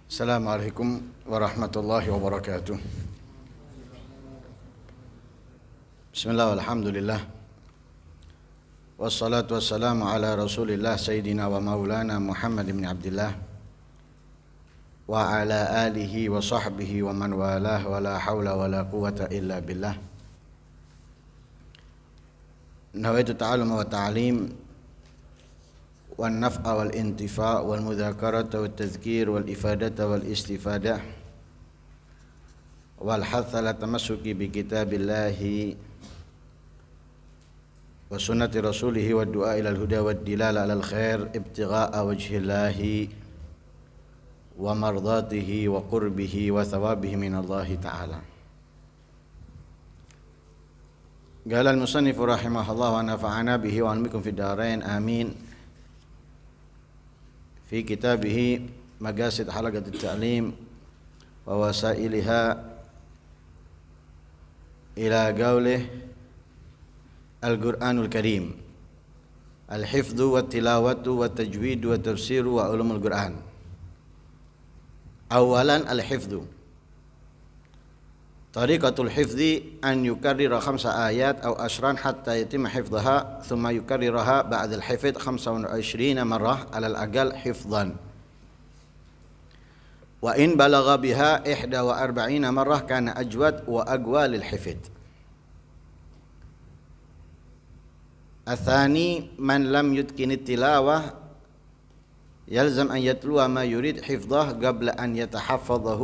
Assalamualaikum warahmatullahi wabarakatuh. Bismillah walhamdulillah. Wassalatu wassalamu ala rasulillah Sayyidina wa maulana Muhammad ibn Abdillah wa ala alihi wa sahbihi wa man walah wa la hawla wa la quwata illa billah. Nawaitu ta'allum wa ta'lim wal naf'a wal intifa' wal mudzakarata wat tadhkir wal ifadata wal istifada wal hatha ala tamassuki bi kitabillahi wa sunnati rasulih wa du'a ila al huda wad dilala ala al khair ibtigha'a wajhillahi wa mardatihi wa qurbihi wa thawabihi min Allah ta'ala. Qala al musannif rahimahullah wa nafa'ana bihi wa anbikum fid darain amin. في كتابه مقاصد حلقة التعليم ووسائلها إلى قوله القرآن الكريم الحفظ والتلاوة والتجويد والتفسير وعلوم القرآن. أولا الحفظ. طريقة الحفظ أن يكرر 5 آيات أو 10 حتى يتم حفظها ثم يكررها بعد الحفظ 25 مرة على الأقل حفظا وإن بلغ بها 41 مرة كان أجود وأقوى للحفظ. الثاني من لم يتقن التلاوة يلزم أن يتلو ما يريد حفظه قبل أن يتحفظه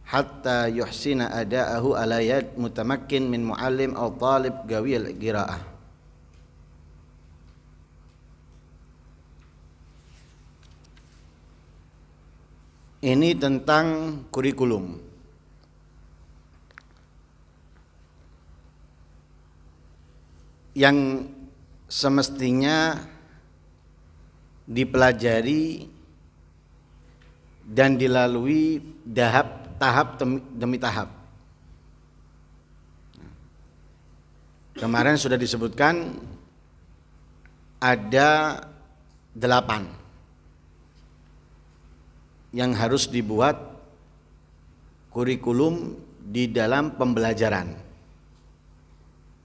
hatta yuhsina ada'ahu ala yad mutamakkin min muallim atau talib gawiyal qiraah. Ini tentang kurikulum. Yang semestinya dipelajari dan dilalui tahap demi tahap. Kemarin sudah disebutkan ada 8 yang harus dibuat kurikulum di dalam pembelajaran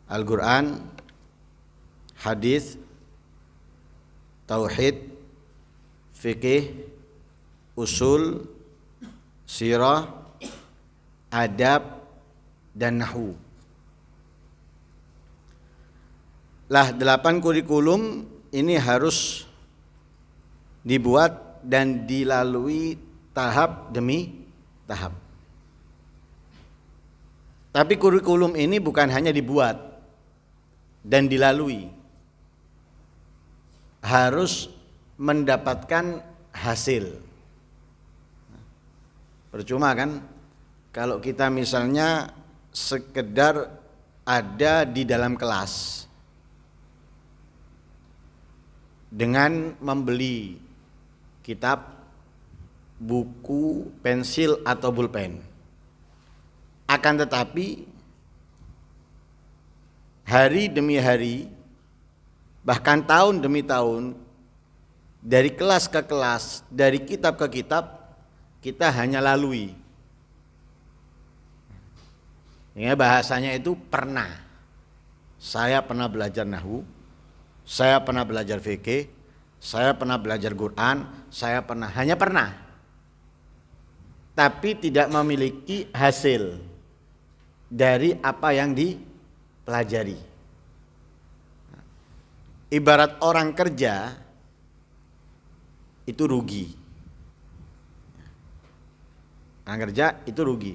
Al-Quran, hadis, tauhid, fikih, usul, sirah, adab, dan nahwu. Lah 8 kurikulum ini harus dibuat dan dilalui tahap demi tahap. Tapi kurikulum ini bukan hanya dibuat dan dilalui, harus mendapatkan hasil. Percuma kan kalau kita misalnya sekedar ada di dalam kelas dengan membeli kitab, buku, pensil atau pulpen. Akan tetapi hari demi hari, bahkan tahun demi tahun, dari kelas ke kelas, dari kitab ke kitab, kita hanya lalui. Ya, bahasanya itu pernah. Saya pernah belajar nahwu, saya pernah belajar fikih, saya pernah belajar Quran, hanya pernah. Tapi tidak memiliki hasil dari apa yang dipelajari. Ibarat orang kerja itu rugi. Orang kerja itu rugi.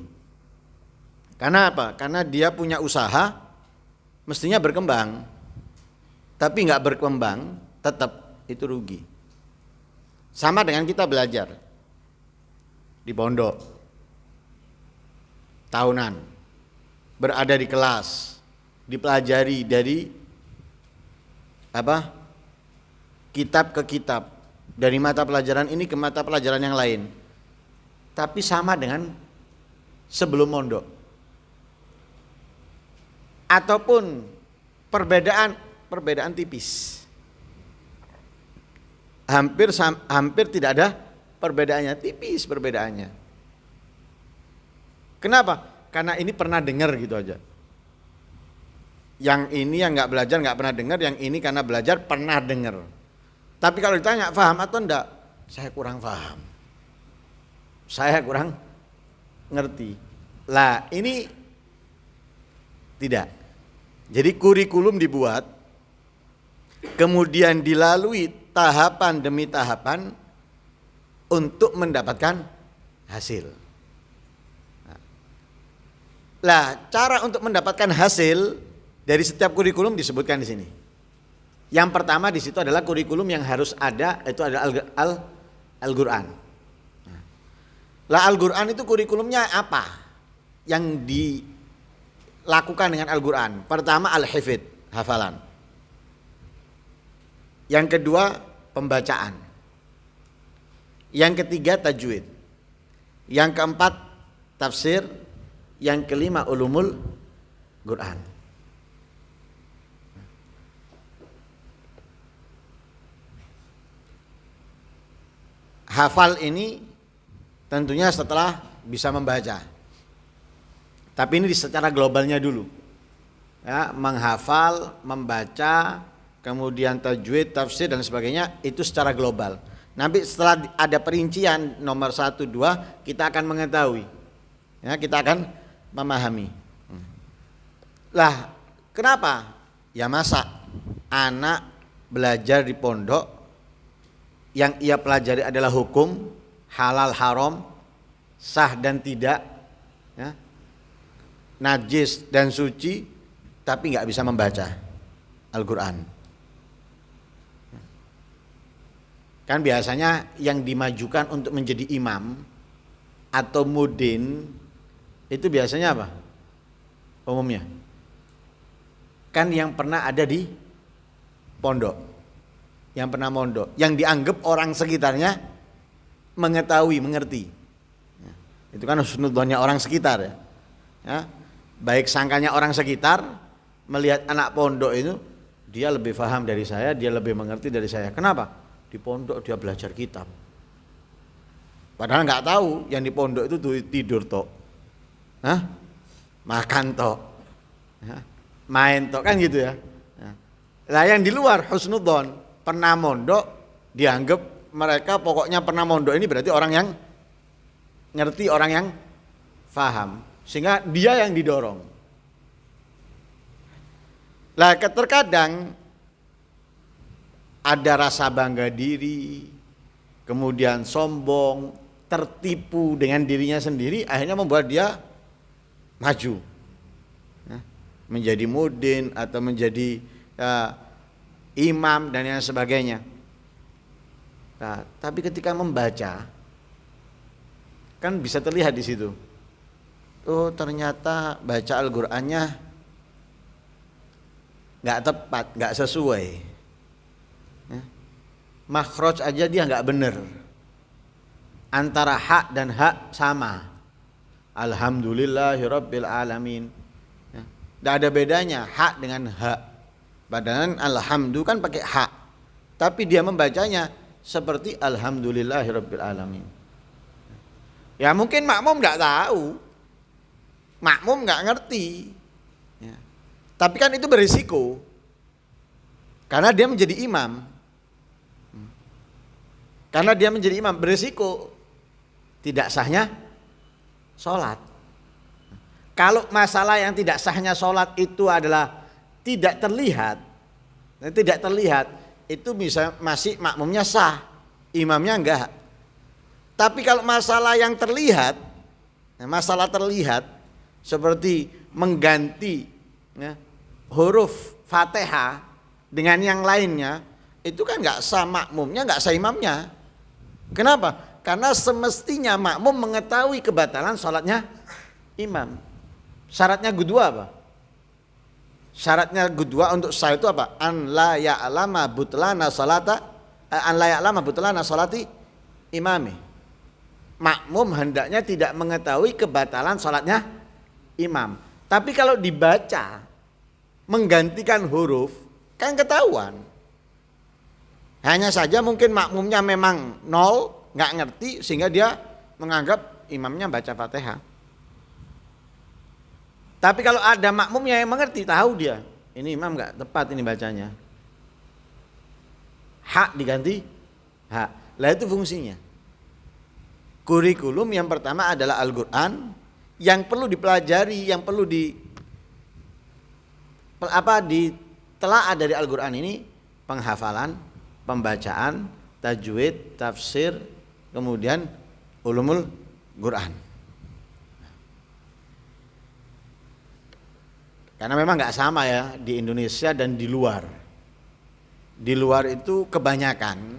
Karena apa? Karena dia punya usaha, mestinya berkembang, tapi nggak berkembang, tetap itu rugi. Sama dengan kita belajar di pondok, tahunan, berada di kelas, dipelajari dari kitab ke kitab, dari mata pelajaran ini ke mata pelajaran yang lain. Tapi sama dengan sebelum mondok. Ataupun perbedaan tipis. Hampir tidak ada perbedaannya, tipis perbedaannya. Kenapa? Karena ini pernah dengar gitu aja. Yang ini yang nggak belajar nggak pernah dengar, yang ini karena belajar pernah dengar. Tapi kalau ditanya paham atau enggak, saya kurang paham. Saya kurang ngerti. Lah ini tidak. Jadi kurikulum dibuat, kemudian dilalui tahapan demi tahapan untuk mendapatkan hasil. Lah, cara untuk mendapatkan hasil dari setiap kurikulum disebutkan di sini. Yang pertama di situ adalah kurikulum yang harus ada, itu adalah Al-Qur'an. Lah Al-Qur'an itu kurikulumnya apa? Yang dilakukan dengan Al-Qur'an. Pertama al-hifdz, hafalan. Yang kedua pembacaan. Yang ketiga tajwid. Yang keempat tafsir. Yang kelima ulumul Quran. Hafal ini tentunya setelah bisa membaca. Tapi ini secara globalnya dulu. Ya, menghafal, membaca, kemudian tajwid, tafsir dan sebagainya itu secara global. Nanti setelah ada perincian nomor 1, 2 kita akan mengetahui. Ya, kita akan memahami. Lah, kenapa? Ya masa anak belajar di pondok yang ia pelajari adalah hukum halal haram, sah dan tidak, ya, najis dan suci, tapi nggak bisa membaca Al-Quran. Kan biasanya yang dimajukan untuk menjadi imam atau mudin itu biasanya apa? Umumnya kan yang pernah ada di pondok, yang pernah mondok, yang dianggap orang sekitarnya mengetahui, mengerti. Itu kan husnudzonnya orang sekitar, ya. Baik sangkanya orang sekitar melihat anak pondok itu, dia lebih paham dari saya, dia lebih mengerti dari saya. Kenapa? Di pondok dia belajar kitab. Padahal nggak tahu yang di pondok itu tidur tok. Makan tok, main tok, kan gitu ya. Lah yang di luar husnudzon, pernah mondok, dianggap mereka pokoknya pernah mondok ini berarti orang yang ngerti, orang yang paham, sehingga dia yang didorong. Lah terkadang ada rasa bangga diri, kemudian sombong, tertipu dengan dirinya sendiri, akhirnya membuat dia maju, menjadi mudin atau menjadi imam dan yang sebagainya. Nah, tapi ketika membaca kan bisa terlihat di situ. Oh, ternyata baca Al-Qur'annya nggak tepat, nggak sesuai. Makhraj aja dia nggak benar. Antara hak dan hak sama. Alhamdulillahirabbil alamin. Tidak ada bedanya hak dengan hak. Padahal alhamdu kan pakai hak. Tapi dia membacanya seperti alhamdulillahirabbil alamin. Ya mungkin makmum enggak tahu. Makmum enggak ngerti. Ya. Tapi kan itu berisiko. Karena dia menjadi imam. Karena dia menjadi imam berisiko tidak sahnya sholat. Kalau masalah yang tidak sahnya sholat itu adalah tidak terlihat, itu bisa masih makmumnya sah, imamnya enggak. Tapi kalau masalah yang terlihat, masalah terlihat seperti mengganti huruf Fatihah dengan yang lainnya, itu kan enggak sah makmumnya, enggak sah imamnya. Kenapa? Karena semestinya makmum mengetahui kebatalan sholatnya imam. Syaratnya kedua apa? Syaratnya kedua untuk sah itu apa? An la ya'lama butlana sholati imami. Makmum hendaknya tidak mengetahui kebatalan sholatnya imam. Tapi kalau dibaca menggantikan huruf kan ketahuan. Hanya saja mungkin makmumnya memang 0, nggak ngerti sehingga dia menganggap imamnya baca Fatihah. Tapi kalau ada makmumnya yang mengerti, tahu dia, ini imam nggak tepat ini bacanya. Hak diganti hak. Lah itu fungsinya. Kurikulum yang pertama adalah Al-Qur'an, yang perlu dipelajari, yang perlu ditelaah dari Al-Qur'an ini penghafalan, pembacaan, tajwid, tafsir, kemudian ulumul Qur'an. Karena memang nggak sama ya di Indonesia dan di luar. Di luar itu kebanyakan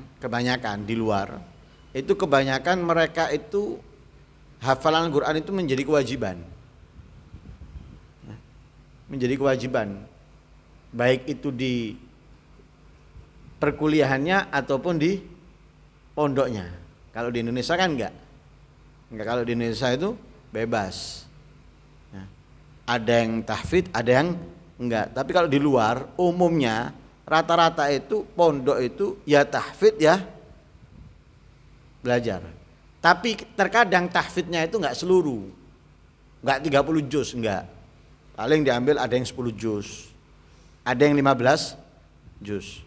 di luar itu kebanyakan mereka itu hafalan Quran itu menjadi kewajiban. Menjadi kewajiban. Baik itu di perkuliahannya ataupun di pondoknya. Kalau di Indonesia kan enggak. Kalau di Indonesia itu bebas. Ada yang tahfidz, ada yang enggak. Tapi kalau di luar umumnya rata-rata itu pondok itu ya tahfidz ya belajar. Tapi terkadang tahfidznya itu enggak seluruh. Enggak 30 juz, enggak. Paling diambil ada yang 10 juz. Ada yang 15 juz.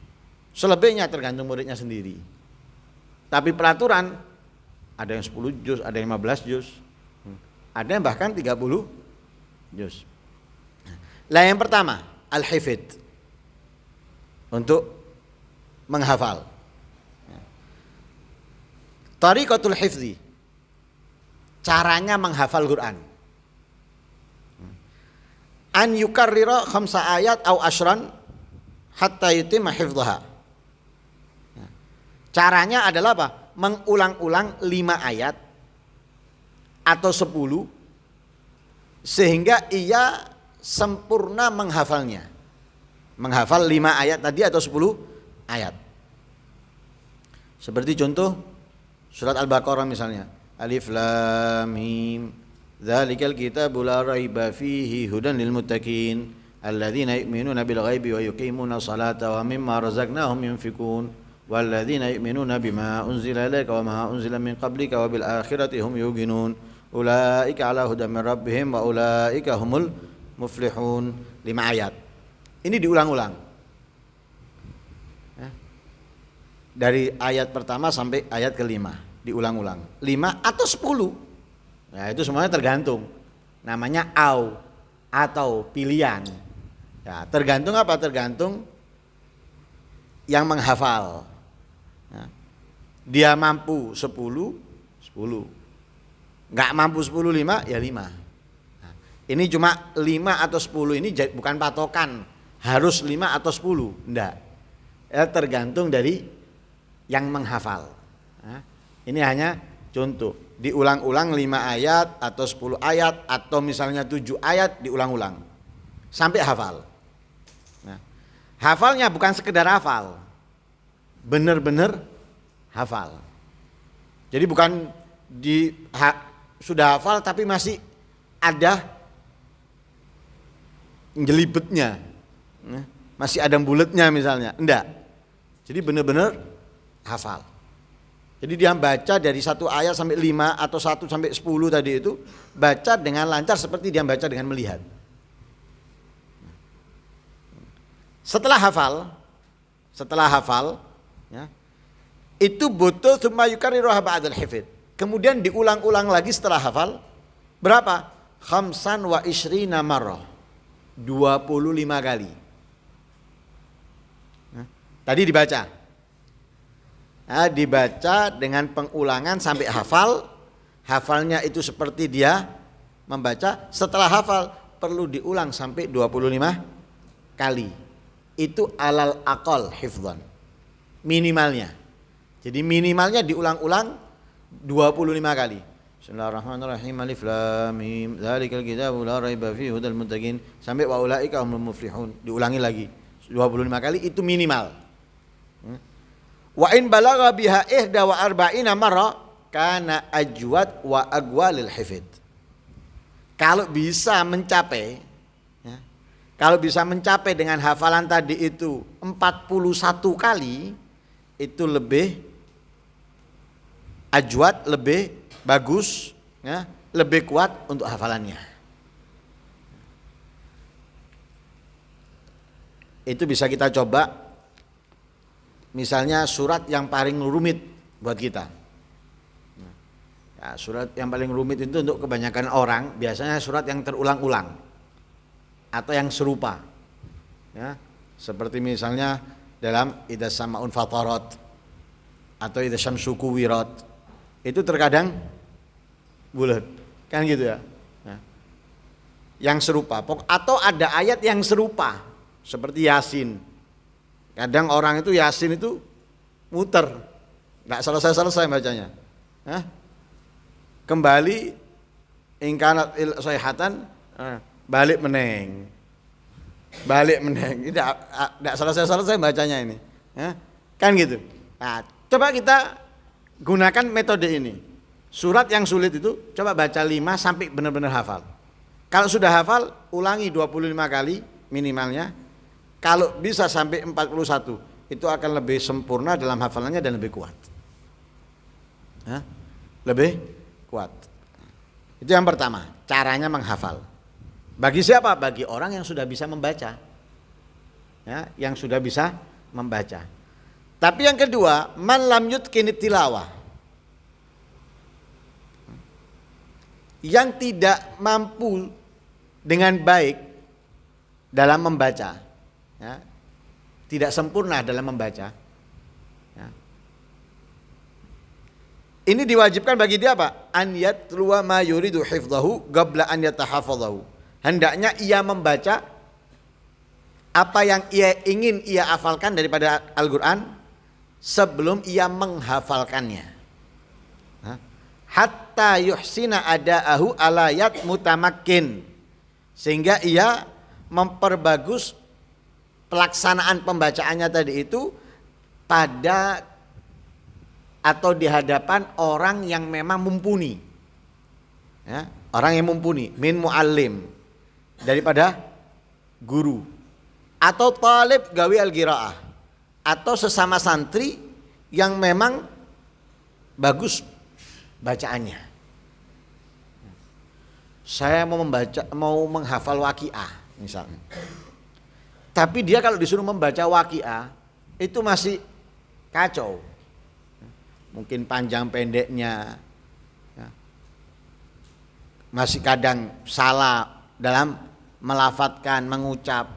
Selebihnya tergantung muridnya sendiri. Tapi peraturan ada yang 10 juz, ada yang 15 juz. Ada yang bahkan 30 juz. Lah yang pertama, al-hifdz. Untuk menghafal. Tariqatul hifdzi. Caranya menghafal Quran. An yukarrira khamsa ayat au ashran hatta yutimma hifdhaha. Caranya adalah apa? Mengulang-ulang 5 ayat atau 10 sehingga ia sempurna menghafalnya. Menghafal 5 ayat tadi atau 10 ayat. Seperti contoh surat Al-Baqarah misalnya. Alif Lam Mim. Dzalikal kitabu la raiba fihi hudan lil muttaqin alladzina yu'minuna bil ghaibi wa yuqimuna sholata wa mimma razaqnahum yunfikun walladzina yu'minuna bima unzila ilaika wa ma unzila min qablika wa bil akhirati hum yuqinun ulaika ala hudan min rabbihim wa ulaika humul muflihun. 5 ayat. Ini diulang-ulang. Dari ayat pertama sampai ayat kelima diulang-ulang. 5 atau 10. Nah itu semuanya tergantung. Namanya atau pilihan. Ya, tergantung apa? Tergantung yang menghafal. Ya. Dia mampu 10. Nggak mampu 10 5 ya 5. Nah, ini cuma 5 atau 10 ini bukan patokan harus 5 atau 10. Enggak. Ya, tergantung dari yang menghafal. Nah, ini hanya contoh. Diulang-ulang 5 ayat atau 10 ayat atau misalnya 7 ayat diulang-ulang sampai hafal. Nah, hafalnya bukan sekedar hafal, benar-benar hafal. Jadi bukan sudah hafal tapi masih ada jelibetnya, masih ada buletnya misalnya. Enggak. Jadi benar-benar hafal. Jadi dia baca dari 1 ayat sampai 5 atau 1 sampai 10 tadi itu baca dengan lancar seperti dia baca dengan melihat. Setelah hafal ya, itu butuh tsumma yukarriruha ba'dal hifdz. Kemudian diulang-ulang lagi setelah hafal berapa? Khamsan wa ishrina marrah. 25 kali. Nah, tadi dibaca. Nah, dibaca dengan pengulangan sampai hafal. Hafalnya itu seperti dia membaca. Setelah hafal perlu diulang sampai 25 kali. Itu alal aqal hifdzan. Minimalnya. Jadi minimalnya diulang-ulang 25 kali. Bismillahirrahmanirrahim. Alif Lam Mim. Dzalikal kitabu la raiba fihi hudal muttaqin sampai wa ulaika humul muflihun. Diulangi lagi 25 kali itu minimal. Wa in balagha biha ihda wa arba'ina marra kana ajwad wa agwalil hifdz. Kalau bisa mencapai ya, kalau bisa mencapai dengan hafalan tadi itu 41 kali itu lebih ajwad, lebih bagus, ya, lebih kuat untuk hafalannya. Itu bisa kita coba, misalnya surat yang paling rumit buat kita. Ya, surat yang paling rumit itu untuk kebanyakan orang biasanya surat yang terulang-ulang atau yang serupa, ya, seperti misalnya dalam idza samaun fatarat atau idza syamsu kuwirat, itu terkadang bulat, kan gitu ya. Nah, yang serupa, atau ada ayat yang serupa seperti Yasin. Kadang orang itu Yasin itu muter, nggak selesai bacanya. Hah? Kembali ingkanat sayhatan, balik meneng, tidak selesai bacanya ini, ya, kan gitu. Nah, coba kita gunakan metode ini. Surat yang sulit itu coba baca 5 sampai benar-benar hafal. Kalau sudah hafal, ulangi 25 kali minimalnya. Kalau bisa sampai 41, itu akan lebih sempurna dalam hafalannya dan lebih kuat. Hah? Lebih kuat. Itu yang pertama, caranya menghafal. Bagi siapa? Bagi orang yang sudah bisa membaca. Ya, yang sudah bisa membaca. Tapi yang kedua, man lam yutqinit tilawah. Yang tidak mampu dengan baik dalam membaca. Ya, tidak sempurna dalam membaca. Ya. Ini diwajibkan bagi dia apa? An yatluwa ma yuridu hifdhahu qabla an yatahafadhahu. Hendaknya ia membaca apa yang ia ingin ia hafalkan daripada Al-Qur'an sebelum ia menghafalkannya. Hatta yuhsina ada'ahu alayat mutamakkin, sehingga ia memperbagus pelaksanaan pembacaannya tadi itu pada atau di hadapan orang yang memang mumpuni, ya, orang yang mumpuni, min muallim, daripada guru, atau talib gawi al-qiraah, atau sesama santri yang memang bagus bacaannya. Saya mau menghafal waqiah misalnya, tapi dia kalau disuruh membaca waqiah itu masih kacau, mungkin panjang pendeknya, ya, masih kadang salah dalam melafatkan, mengucap.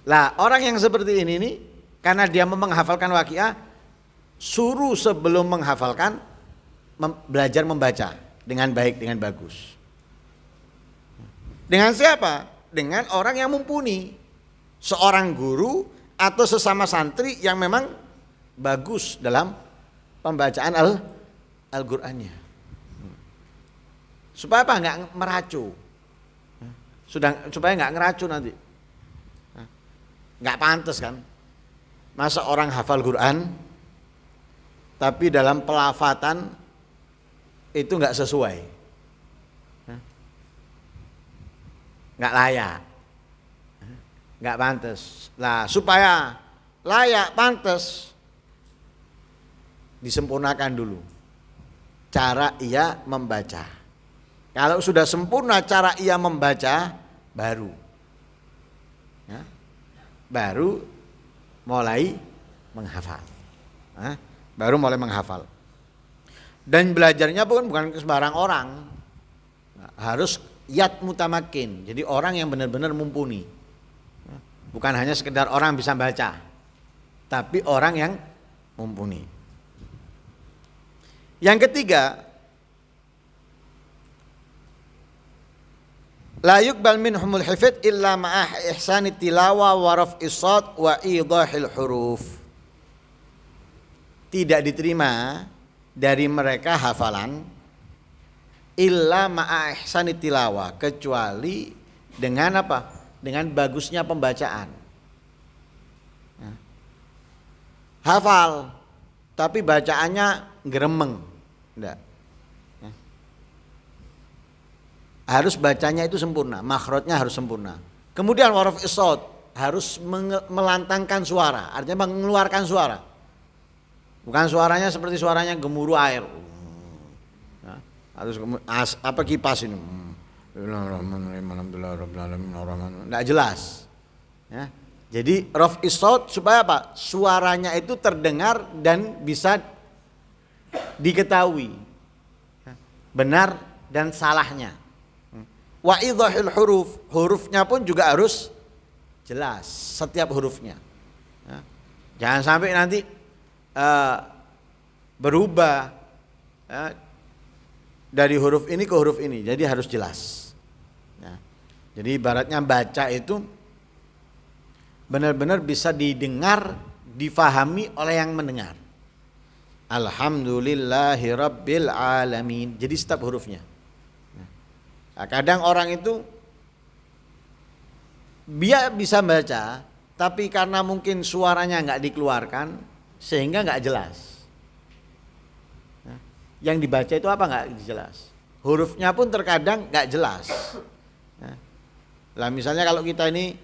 Lah orang yang seperti ini nih, karena dia menghafalkan waqiah, suruh sebelum menghafalkan belajar membaca dengan baik, dengan bagus. Dengan siapa? Dengan orang yang mumpuni, seorang guru atau sesama santri yang memang bagus dalam pembacaan Al-Qur'annya. Supaya apa? Enggak meracu. Supaya enggak ngeracu nanti. Enggak pantas kan? Masa orang hafal Quran tapi dalam pelafatan itu enggak sesuai. Enggak layak. Enggak pantas. Lah, supaya layak, pantas, disempurnakan dulu cara ia membaca. Kalau sudah sempurna cara ia membaca, baru, ya, baru mulai menghafal. Baru mulai menghafal. Dan belajarnya bukan sembarang orang, harus yat mutamakin. Jadi orang yang benar-benar mumpuni. Bukan hanya sekedar orang bisa baca, tapi orang yang mumpuni. Yang ketiga, la yuqbal minhumul hifdz illa ma'a ihsanit tilawah wa raf'is shad wa idahil huruf. Tidak diterima dari mereka hafalan illa ma'a ihsanit tilawah, kecuali dengan apa? Dengan bagusnya pembacaan. Hafal tapi bacaannya geremeng, enggak. Harus bacanya itu sempurna, makhrajnya harus sempurna. Kemudian waraf isod, harus melantangkan suara, artinya mengeluarkan suara. Bukan suaranya seperti suaranya gemuruh air. Harus kipas ini. Enggak jelas. Ya. Jadi raf'is shaut supaya apa? Suaranya itu terdengar dan bisa diketahui. Benar dan salahnya. Wa idhahil huruf, hurufnya pun juga harus jelas setiap hurufnya. Ya. Jangan sampai nanti berubah ya, dari huruf ini ke huruf ini, jadi harus jelas. Ya. Jadi ibaratnya baca itu benar-benar bisa didengar, difahami oleh yang mendengar. Alhamdulillahirabbil alamin. Jadi setiap hurufnya. Nah, kadang orang itu dia bisa baca, tapi karena mungkin suaranya nggak dikeluarkan, sehingga nggak jelas. Nah, yang dibaca itu apa nggak jelas. Hurufnya pun terkadang nggak jelas. Nah, lah misalnya kalau kita ini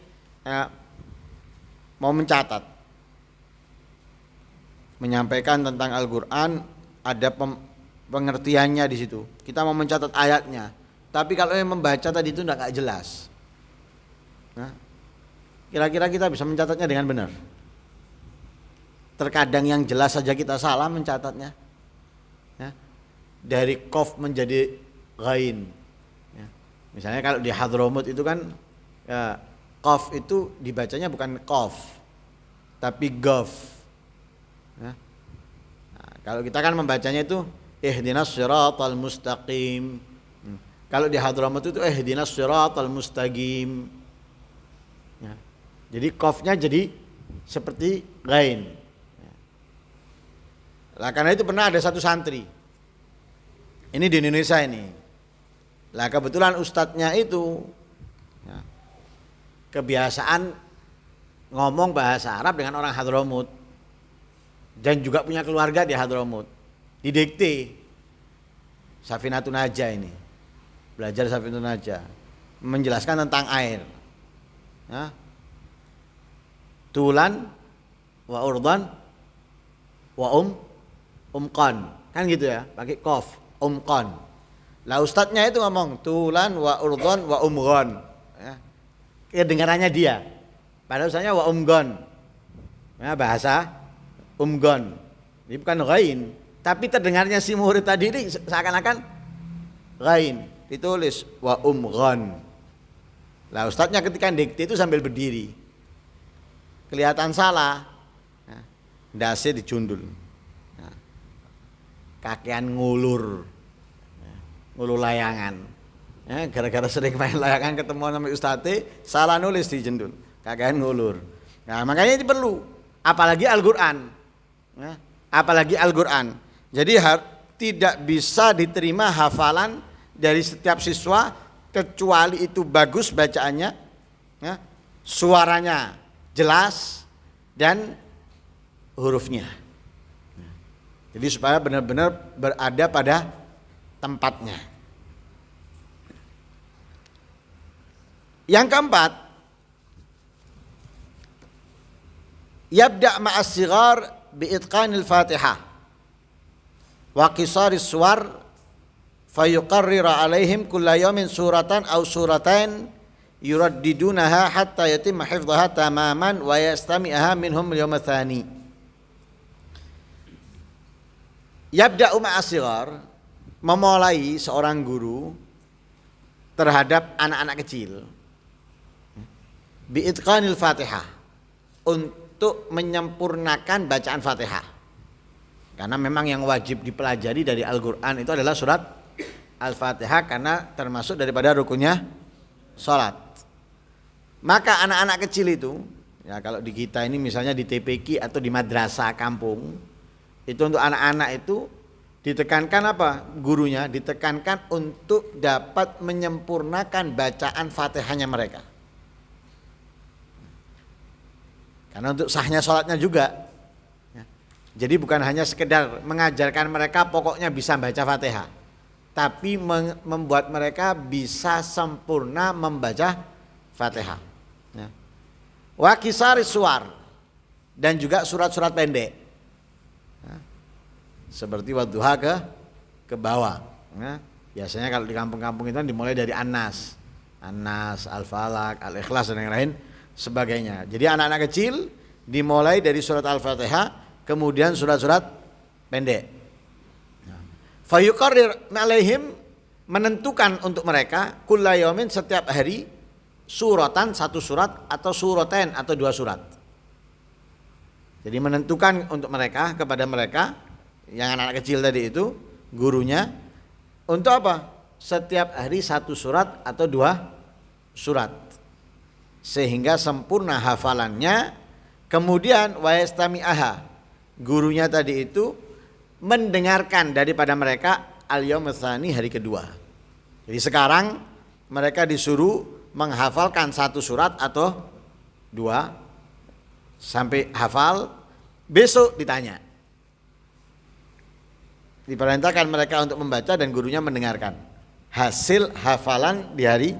mau mencatat, menyampaikan tentang Al-Quran, ada pengertiannya di situ. Kita mau mencatat ayatnya, tapi kalau yang membaca tadi itu nggak jelas. Nah, kira-kira kita bisa mencatatnya dengan benar? Terkadang yang jelas saja kita salah mencatatnya. Ya. Dari qaf menjadi ghain. Ya. Misalnya kalau di Hadramut itu kan ya, qaf itu dibacanya bukan qaf, tapi gaf. Ya. Nah, kalau kita kan membacanya itu ihdinas siratal mustaqim. Kalau di Hadramut itu ihdinas siratal mustaqim. Ya. Jadi qafnya jadi seperti ghain. Ya. Lah karena itu pernah ada satu santri. Ini di Indonesia ini. Lah kebetulan ustadznya itu ya, kebiasaan ngomong bahasa Arab dengan orang Hadramut. Dan juga punya keluarga di Hadramut. Didikte Safinatun Najah ini. Belajar Safinatun Najah. Menjelaskan tentang air. Ya. Tulan wa urdan wa umqan. Kan gitu ya, pakai qaf, umqan. Lah ustadznya itu ngomong tulan wa urdan wa umghan. Ya. Kedengarannya dia. Padahal ustadznya wa umghan. Ya, bahasa umgon, ini bukan ghain, tapi terdengarnya si murid tadi ini seakan-akan ghain, ditulis wa umgon. Lah ustadznya ketika dikte itu sambil berdiri, kelihatan salah, nah, dasi dicundul, nah, kakian ngulur, ngulur layangan, ya, gara-gara sering main layangan ketemu sama ustadz, salah nulis dijendul, kakian ngulur. Nah makanya ini perlu, apalagi Al-Quran. Ya, apalagi Al-Quran. Jadi tidak bisa diterima hafalan dari setiap siswa kecuali itu bagus bacaannya, ya, suaranya jelas dan hurufnya. Jadi supaya benar-benar berada pada tempatnya. Yang keempat, yabda' ma'as sighar biitqanil Fatihah wa qisaris suwar fayuqarrira alaihim kulla yawmin suratan aw suratain yuraddidunaha hatta yatimma hifdhaha tamaman wa yastami'aha minhum al-yawma tsani. Yabda'u ma'as sighar, memulai seorang guru terhadap anak-anak kecil biitqanil Fatihah, untuk menyempurnakan bacaan Fatihah. Karena memang yang wajib dipelajari dari Al-Quran itu adalah surat Al-Fatihah, karena termasuk daripada rukunnya sholat. Maka anak-anak kecil itu, ya kalau di kita ini misalnya di TPQ atau di madrasah kampung, itu untuk anak-anak itu ditekankan apa? Gurunya ditekankan untuk dapat menyempurnakan bacaan Fatihahnya mereka. Karena untuk sahnya sholatnya juga. Jadi bukan hanya sekedar mengajarkan mereka pokoknya bisa baca Fatihah, tapi membuat mereka bisa sempurna membaca Fatihah. Wa qisaris suwar, dan juga surat-surat pendek. Seperti wadduha ke bawah. Biasanya kalau di kampung-kampung itu kan dimulai dari An-Nas, Al-Falaq, Al-Ikhlas dan yang lain sebagainya. Jadi anak-anak kecil dimulai dari surat Al-Fatihah, kemudian surat-surat pendek. Fayuqarrir alaihim, menentukan untuk mereka kulla yaumin, setiap hari, suratan, satu surat atau suratain atau dua surat. Jadi menentukan untuk mereka, kepada mereka yang anak-anak kecil tadi itu, gurunya, untuk apa? Setiap hari satu surat atau dua surat, sehingga sempurna hafalannya. Kemudian wa yastami'aha, gurunya tadi itu mendengarkan daripada mereka al-yaum tsani, hari kedua. Jadi sekarang mereka disuruh menghafalkan satu surat atau dua sampai hafal, besok ditanya. Diperintahkan mereka untuk membaca dan gurunya mendengarkan hasil hafalan di hari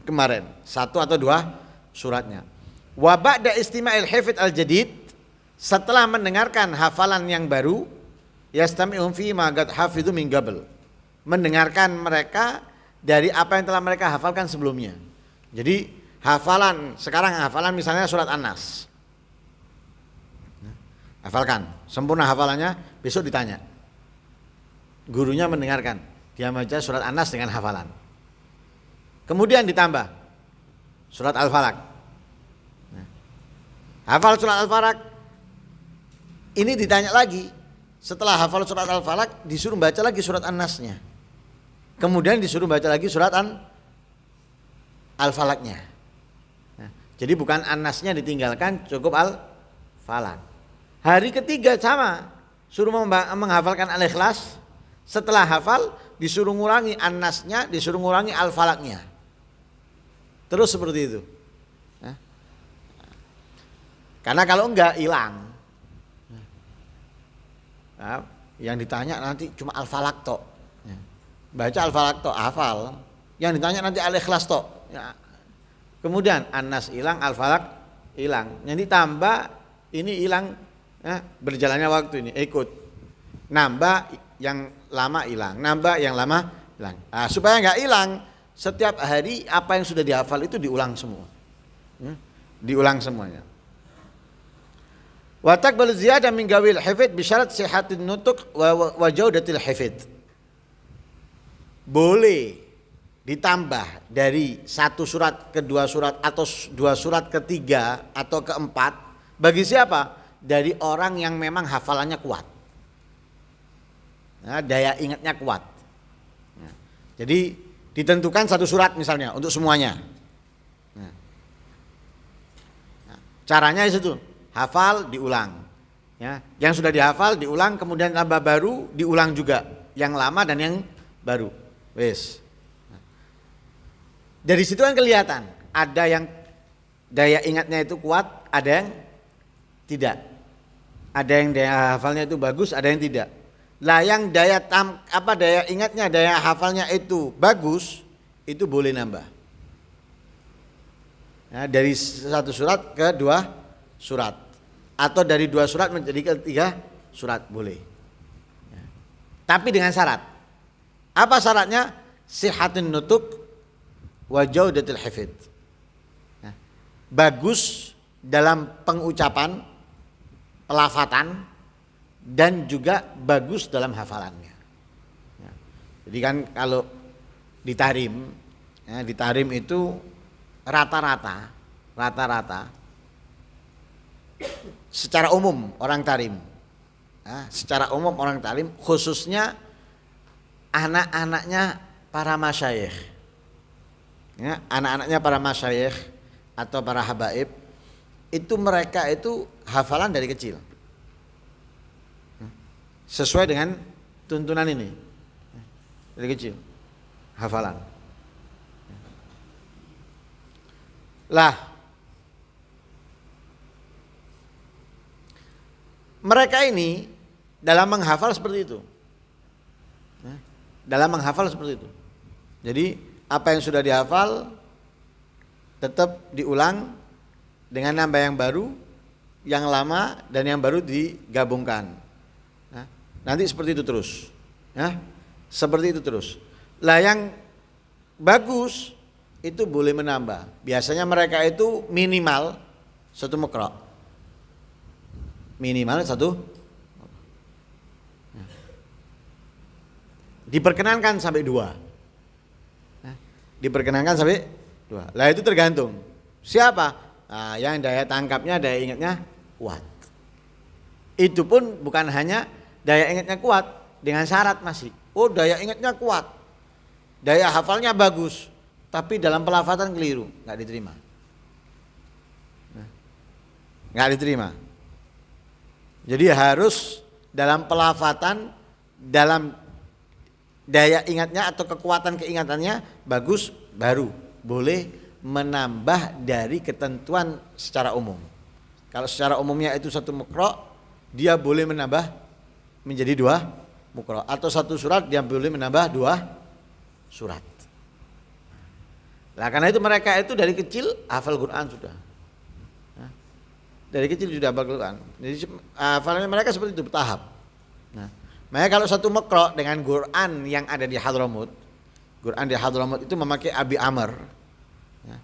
kemarin, satu atau dua suratnya. Wa ba'da istima'il hifdz al-jadid, setelah mendengarkan hafalan yang baru, yastami'un fi ma qad hafidhu min qabl, mendengarkan mereka dari apa yang telah mereka hafalkan sebelumnya. Jadi hafalan, sekarang hafalan misalnya surat An-Nas, hafalkan, sempurna hafalannya, besok ditanya. Gurunya mendengarkan, dia baca surat An-Nas dengan hafalan. Kemudian ditambah surat Al-Falaq. Hafal surat Al-Falaq, ini ditanya lagi. Setelah hafal surat Al-Falaq, disuruh baca lagi surat An-Nasnya. Kemudian disuruh baca lagi surat Al-Falaqnya. Jadi bukan An-Nasnya ditinggalkan, cukup Al-Falaq. Hari ketiga sama, suruh menghafalkan Al-Ikhlas. Setelah hafal disuruh ngurangi An-Nasnya, disuruh ngurangi Al-Falaqnya. Terus seperti itu. Karena kalau enggak hilang. Yang ditanya nanti cuma Al-Falaq tok. Baca Al-Falaq tok, hafal. Yang ditanya nanti Al-Ikhlas tok. Kemudian An-Nas hilang, Al-Falaq hilang. Yang ditambah ini hilang, berjalannya waktu ini ikut. Nambah yang lama hilang, nambah yang lama hilang. Supaya enggak hilang, setiap hari apa yang sudah dihafal itu diulang semua. Diulang semuanya. Wa taqbal ziyadah min gawil hifdz bi syarat sihatin nutuk wa jaudatil hifdz. Boleh ditambah dari satu surat ke dua surat atau dua surat ketiga atau keempat, bagi siapa? Dari orang yang memang hafalannya kuat, daya ingatnya kuat. Jadi ditentukan satu surat misalnya untuk semuanya. Caranya itu hafal diulang, yang sudah dihafal diulang, kemudian tambah baru diulang juga, yang lama dan yang baru. Wes. Dari situ kan kelihatan ada yang daya ingatnya itu kuat, ada yang tidak. Ada yang daya hafalnya itu bagus, ada yang tidak. Lah yang daya ingatnya, daya hafalnya itu bagus, itu boleh nambah. Dari satu surat ke dua surat, atau dari dua surat menjadi ketiga surat boleh. Tapi dengan syarat. Apa syaratnya? Sihatun nutuk wa jaudatil hifdz. Bagus dalam pengucapan, pelafatan, dan juga bagus dalam hafalannya. Jadi kan kalau di tarim itu rata-rata secara umum orang tarim, khususnya anak-anaknya para masyayikh, anak-anaknya para masyayikh atau para habaib, itu mereka itu hafalan dari kecil, sesuai dengan tuntunan ini, dari kecil hafalan. Lah mereka ini dalam menghafal seperti itu. Jadi apa yang sudah dihafal tetap diulang dengan nambah yang baru, yang lama dan yang baru digabungkan. Nanti seperti itu terus. Seperti itu terus. Lah yang bagus itu boleh menambah. Biasanya mereka itu minimal 1 mukra. Minimal 1. Diperkenankan sampai 2. Diperkenankan sampai 2. Lah itu tergantung. Siapa? Nah, yang daya tangkapnya, daya ingatnya kuat. Itu pun bukan hanya daya ingatnya kuat, dengan syarat masih. Oh, daya ingatnya kuat, daya hafalnya bagus, tapi dalam pelafatan keliru, nggak diterima. Nggak diterima. Jadi harus dalam pelafatan, dalam daya ingatnya atau kekuatan keingatannya bagus, baru boleh menambah dari ketentuan secara umum. Kalau secara umumnya itu 1 mukra, dia boleh menambah menjadi 2 mukra, atau 1 surat dia boleh menambah 2 surat. Nah, karena itu mereka itu dari kecil hafal Quran sudah. Dari kecil sudah hafal Quran. Jadi hafalannya mereka seperti itu, bertahap. Nah, makanya kalau 1 mukra dengan Quran yang ada di Hadramut, Quran di Hadramut itu memakai Abi Amr, ya,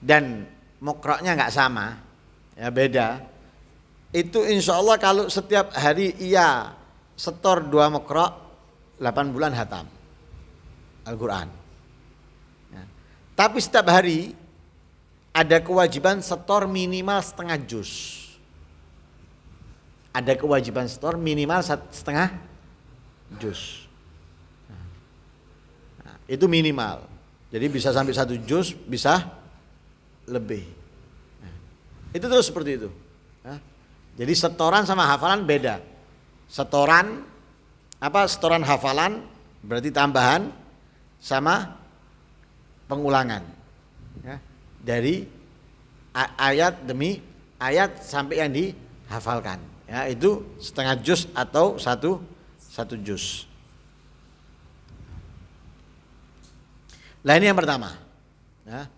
dan mukranya nggak sama, ya beda. Itu insya Allah kalau setiap hari ia setor 2 mukra, 8 bulan hatam Al-Quran. Ya. Tapi setiap hari ada kewajiban setor minimal setengah juz. Ada kewajiban setor minimal setengah juz. Nah, itu minimal. Jadi bisa sampai 1 juz, bisa lebih. Nah, itu terus seperti itu. Nah, jadi setoran sama hafalan beda. Setoran hafalan berarti tambahan sama pengulangan, ya, dari ayat demi ayat sampai yang dihafalkan, ya, itu setengah juz atau satu juz. Nah, ini yang pertama, ya,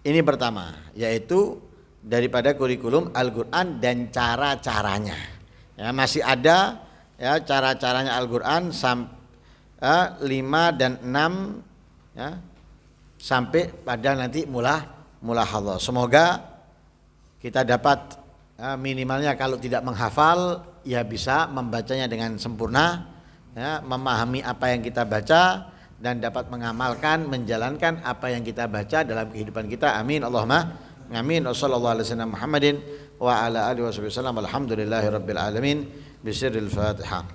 ini pertama, yaitu daripada kurikulum Al-Quran dan cara-caranya, ya, masih ada, ya, cara-caranya Al-Quran 5 dan 6, ya, sampai pada nanti mulahadhah. Semoga kita dapat, ya, minimalnya kalau tidak menghafal ya bisa membacanya dengan sempurna, ya, memahami apa yang kita baca dan dapat mengamalkan, menjalankan apa yang kita baca dalam kehidupan kita. Amin Allahumma amin. Wassallallahu alaihi wasallam Muhammadin wa ala alihi wasallam. Alhamdulillahirabbil alamin. Bisirril Fatihah.